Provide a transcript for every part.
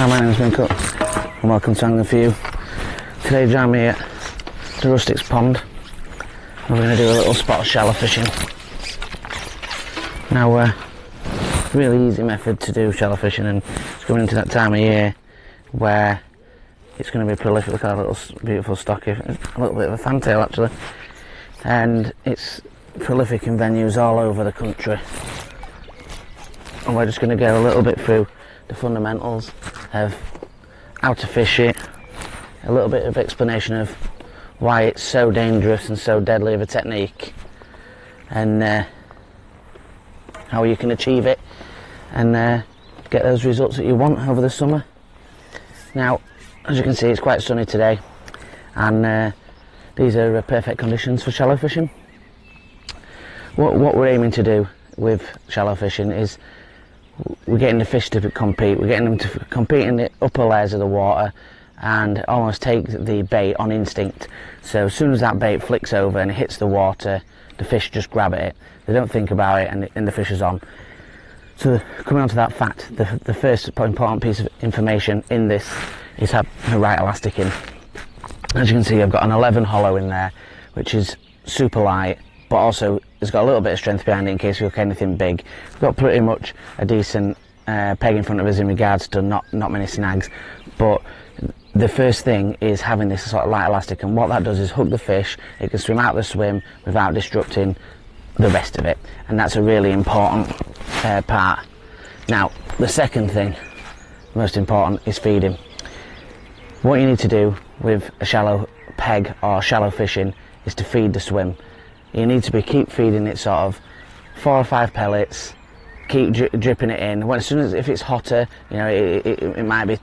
Hi, my name's Mincut and welcome to Angling For You. Today join me at the Rustics Pond and we're going to do a little spot of shallow fishing. Now, really easy method to do shallow fishing, and it's coming into that time of year where it's going to be prolific. Look at our little beautiful stocky, a little bit of a fantail actually, and it's prolific in venues all over the country. And we're just going to go a little bit through the fundamentals of how to fish it, a little bit of explanation of why it's so dangerous and so deadly of a technique, and how you can achieve it and get those results that you want over the summer. Now, as you can see, it's quite sunny today, and these are perfect conditions for shallow fishing. What we're aiming to do with shallow fishing is we're getting the fish to compete. We're getting them to compete in the upper layers of the water and almost take the bait on instinct. So as soon as that bait flicks over and it hits the water, the fish just grab at it. They don't think about it, and the fish is on. So coming on to that fact, the first important piece of information in this is have the right elastic in. As you can see, I've got an 11 hollow in there, which is super light, but also it's got a little bit of strength behind it in case we hook anything big. We've got pretty much a decent peg in front of us in regards to not many snags, but the first thing is having this sort of light elastic, and what that does is hook the fish. It can swim out the swim without disrupting the rest of it, and that's a really important part. Now, the second thing, most important, is feeding. What you need to do with a shallow peg or shallow fishing is to feed the swim. You need to keep feeding it sort of 4 or 5 pellets, keep dripping it in. As soon as, if it's hotter, you know, it might be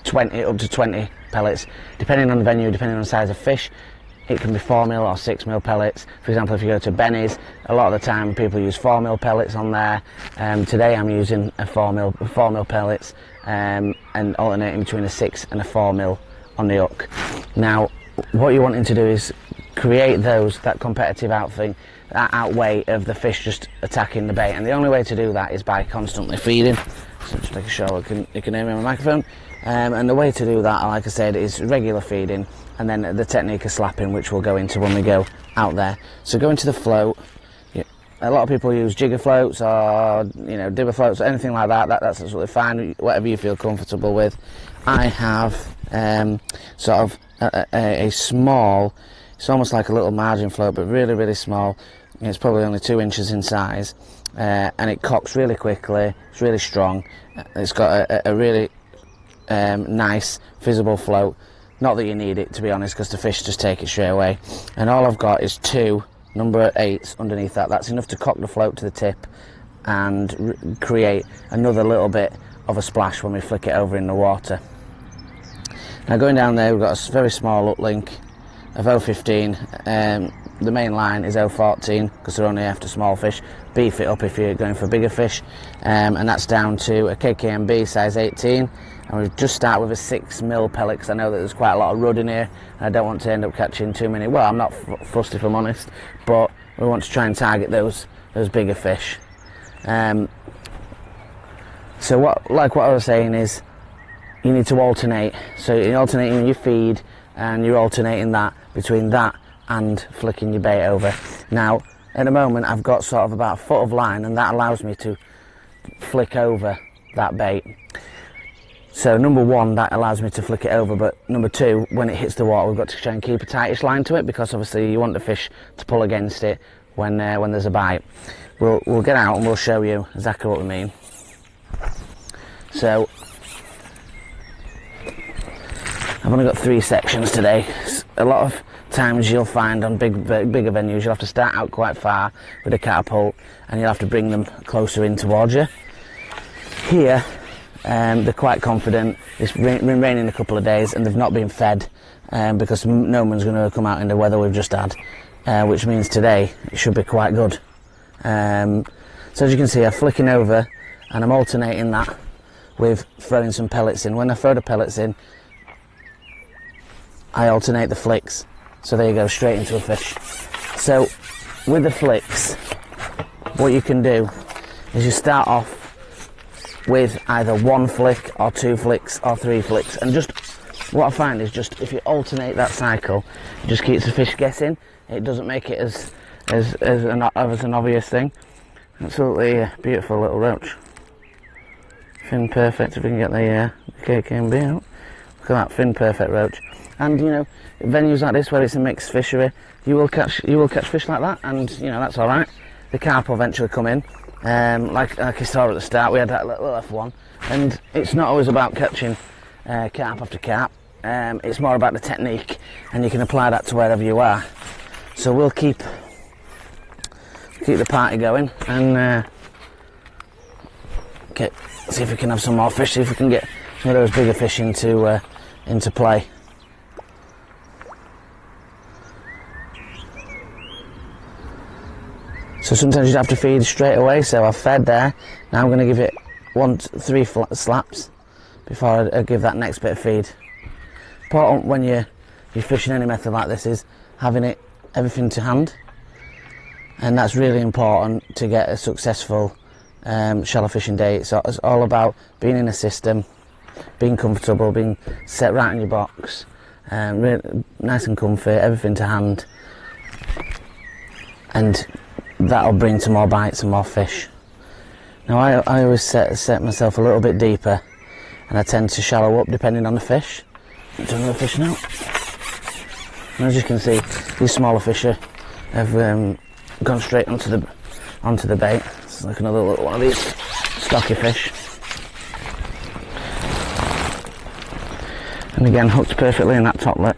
20 up to 20 pellets, depending on the venue, depending on the size of fish. It can be 4mm or 6mm pellets. For example, if you go to Benny's, a lot of the time people use 4mm pellets on there. Today I'm using a 4mm pellets and alternating between a 6 and a 4mm on the hook. Now, what you're wanting to do is create that competitive outweigh of the fish just attacking the bait, and the only way to do that is by constantly feeding. So just make sure you can hear me on the microphone. And the way to do that, like I said, is regular feeding, and then the technique of slapping, which we'll go into when we go out there. So go into the float. A lot of people use jigger floats or dibber floats or anything like that. That's absolutely fine, whatever you feel comfortable with. I have sort of a small, it's almost like a little margin float, but really, really small. It's probably only 2 inches in size, and it cocks really quickly. It's really strong. It's got a really nice visible float. Not that you need it, to be honest, because the fish just take it straight away. And all I've got is 2 number 8s underneath that. That's enough to cock the float to the tip and create another little bit of a splash when we flick it over in the water. Now going down there, we've got a very small uplink of 0.15. The main line is 0.14 because they're only after small fish. Beef it up if you're going for bigger fish, and that's down to a KKMB size 18. And we've just started with a 6mm pellet because I know that there's quite a lot of rudd in here, and I don't want to end up catching too many. Well, I'm not fussed if I'm honest, but we want to try and target those bigger fish. So what I was saying is, you need to alternate. So you're alternating your feed, and you're alternating that between that and flicking your bait over. Now, at the moment, I've got sort of about a foot of line, and that allows me to flick over that bait. So number 1, that allows me to flick it over, but number 2, when it hits the water, we've got to try and keep a tightish line to it, because obviously you want the fish to pull against it when there's a bite. We'll get out and we'll show you exactly what we mean. So I've only got 3 sections today. A lot of times you'll find on bigger venues you'll have to start out quite far with a catapult, and you'll have to bring them closer in towards you. Here, they're quite confident. It's been raining a couple of days and they've not been fed because no one's going to come out in the weather we've just had, which means today it should be quite good. So as you can see, I'm flicking over and I'm alternating that with throwing some pellets in. When I throw the pellets in, I alternate the flicks, so there you go, straight into a fish. So with the flicks, what you can do is you start off with either 1 flick or 2 flicks or 3 flicks. And just what I find is just if you alternate that cycle, it just keeps the fish guessing. It doesn't make it as an obvious thing. Absolutely beautiful little roach. Fin perfect, if we can get the KKB out. Look at that fin perfect roach. And you know, venues like this where it's a mixed fishery, you will catch fish like that, and you know that's all right. The carp will eventually come in. Like I saw at the start, we had that little F1, and it's not always about catching carp after carp. It's more about the technique, and you can apply that to wherever you are. So we'll keep the party going, and see if we can have some more fish. See if we can get some of those bigger fish into play. So sometimes you have to feed straight away. So I've fed there. Now I'm going to give it 3 slaps before I give that next bit of feed. Important when you're fishing any method like this is having everything to hand, and that's really important to get a successful shallow fishing day. It's all about being in a system, being comfortable, being set right in your box, really nice and comfy, everything to hand, and that'll bring to more bites and more fish. Now I always set myself a little bit deeper, and I tend to shallow up depending on the fish. Do another fish now. And as you can see, these smaller fish have gone straight onto the bait. It's like another little one of these stocky fish. And again, hooked perfectly in that top lip.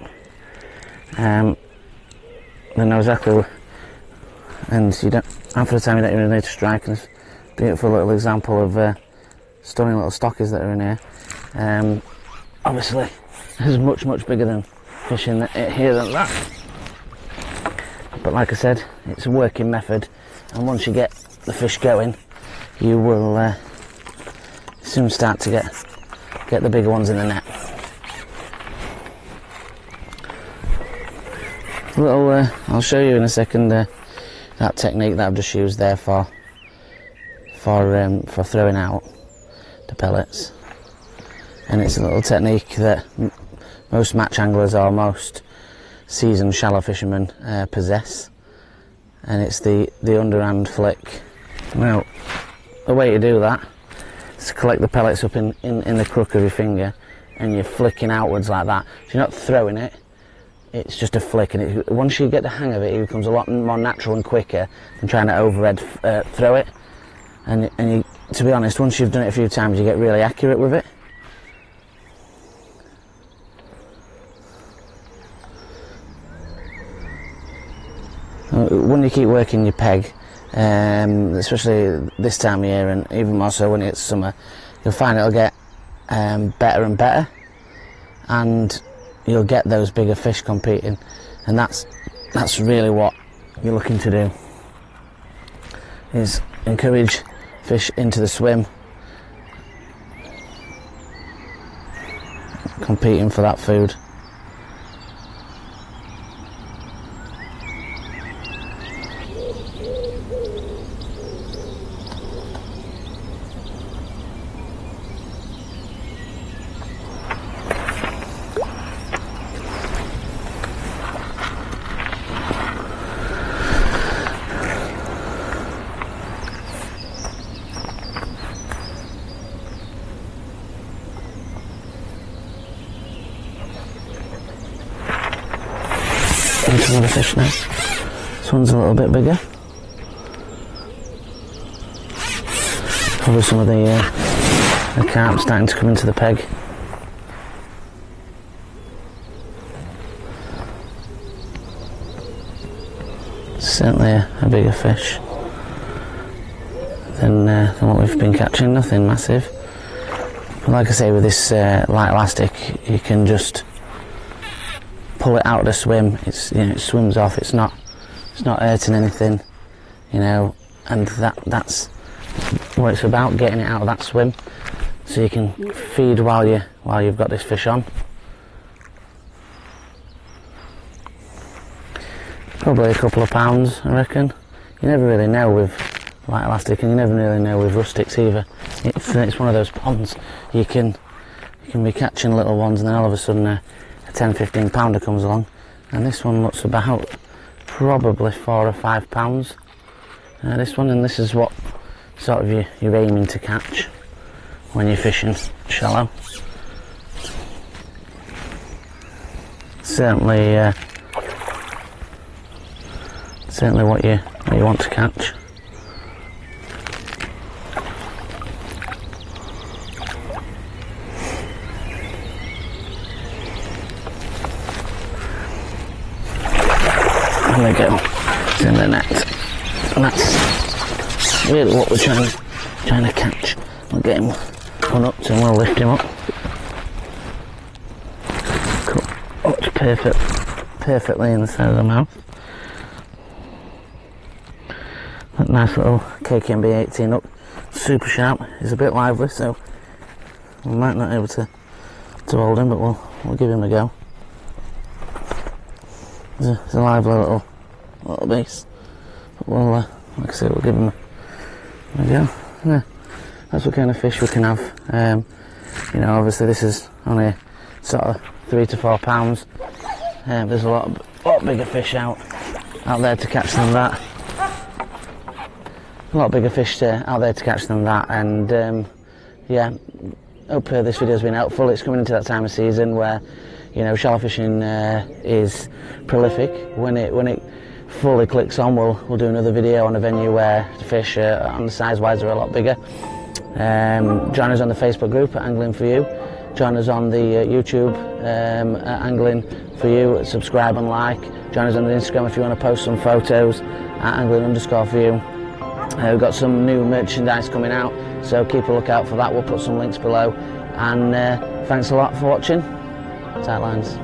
They know exactly, and you don't, after the time you don't even need to strike. And it's a beautiful little example of stunning little stockies that are in here. Obviously, there's much bigger than fish in here than that. But like I said, it's a working method, and once you get the fish going, you will soon start to get the bigger ones in the net. I'll show you in a second that technique that I've just used there for throwing out the pellets, and it's a little technique that most match anglers or most seasoned shallow fishermen possess, and it's the underhand flick. Now, the way to do that is to collect the pellets up in the crook of your finger, and you're flicking outwards like that. So you're not throwing it, it's just a flick, and once you get the hang of it, it becomes a lot more natural and quicker than trying to overhead throw it. And you, to be honest, once you've done it a few times, you get really accurate with it. When you keep working your peg, especially this time of year, and even more so when it's summer, you'll find it'll get better and better, and you'll get those bigger fish competing, and that's really what you're looking to do, is encourage fish into the swim, competing for that food. Into another fish now. This one's a little bit bigger. Probably some of the carp starting to come into the peg. Certainly a bigger fish than what we've been catching. Nothing massive. But like I say, with this light elastic, you can just pull it out of the swim. It's, you know, it swims off. It's not hurting anything, you know, and that's what it's about, getting it out of that swim, so you can feed while you've got this fish on. Probably a couple of pounds, I reckon. You never really know with light elastic, and you never really know with rustics either. It's one of those ponds you can be catching little ones, and then all of a sudden a 10-15 pounder comes along, and this one looks about probably 4 or 5 pounds. This one, and this is what sort of you're aiming to catch when you're fishing shallow. Certainly what you want to catch. There we go. It's in the net, and that's really what we're trying to catch. We'll get him unhooked and we'll lift him up. Hooked perfectly in the side of the mouth. That nice little KKMB 18 hook, super sharp. He's a bit lively, so we might not be able to hold him, but we'll give him a go. It's a lively little beast, but we'll, like I say, we'll give him a go. Yeah, that's what kind of fish we can have. You know, obviously this is only sort of 3 to 4 pounds. There's a lot bigger fish out there to catch than that. A lot bigger fish out there to catch than that, and yeah, hope this video has been helpful. It's coming into that time of season where, you know, shallow fishing is prolific. When it fully clicks on, we'll do another video on a venue where the fish on the size wise are a lot bigger. Join us on the Facebook group at Angling For You. Join us on the YouTube at Angling For You. Subscribe and like. Join us on the Instagram if you want to post some photos at Angling_For You. We've got some new merchandise coming out, so keep a lookout for that. We'll put some links below, and thanks a lot for watching. Tight lines.